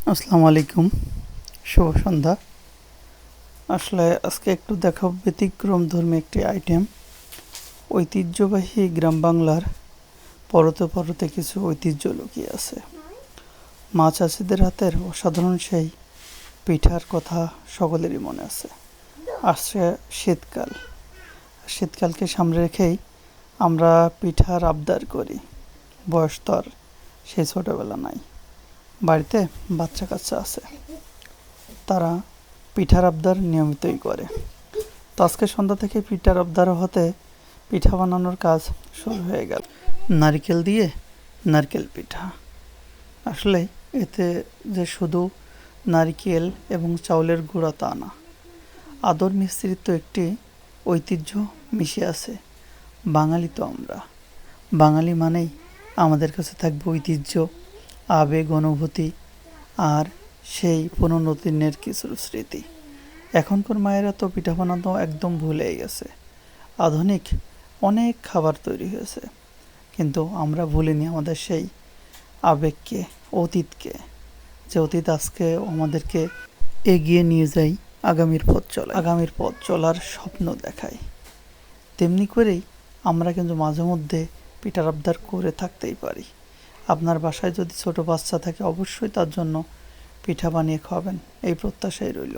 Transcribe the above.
আসসালামু আলাইকুম, শুভ সন্ধ্যা। আসলে আজকে একটু দেখাবো ব্যতিক্রমধর্মী একটি আইটেম। ঐতিহ্যবাহী গ্রাম বাংলার পরতে পরতে কিছু ঐতিহ্য লুকিয়ে আছে। মা চাচিদের হাতের অসাধারণ সেই পিঠার কথা সকলেরই মনে আছে। আসছে শীতকাল, শীতকালকে সামনে রেখেই আমরা পিঠার আবদার করি। বয়স তো আর সেই ছোটোবেলা নাই, বাড়িতে বাচ্চা কাচ্চা আছে, তারা পিঠার আবদার নিয়মিতই করে। তো আজকে সন্ধ্যা থেকে পিঠার আবদার হতে পিঠা বানানোর কাজ শুরু হয়ে গেল। নারকেল দিয়ে নারকেল পিঠা, আসলে এতে যে শুধু নারকেল এবং চাউলের গুঁড়া তা না, আদর মিশ্রিত একটি ঐতিহ্য মিশে আছে। বাঙালি তো আমরা, বাঙালি মানেই আমাদের কাছে থাকবে ঐতিহ্য, আবেগ, অনুভূতি আর সেই পুরনো দিনের কিছু স্মৃতি। এখনকার মায়েরা তো পিঠা বানানো একদম ভুলেই গেছে। আধুনিক অনেক খাবার তৈরি হয়েছে, কিন্তু আমরা ভুলিনি আমাদের সেই আবেগকে, অতীতকে, যে অতীত আজকে আমাদেরকে এগিয়ে নিয়ে যায় আগামীর পথ চলার স্বপ্ন দেখায়। তেমনি করেই আমরা কিন্তু মাঝে মধ্যে পিঠার আবদার করে থাকতেই পারি। আপনার বাসায় যদি ছোট বাচ্চা থাকে, অবশ্যই তার জন্য পিঠা বানিয়ে খাওয়াবেন, এই প্রত্যাশাই রইল।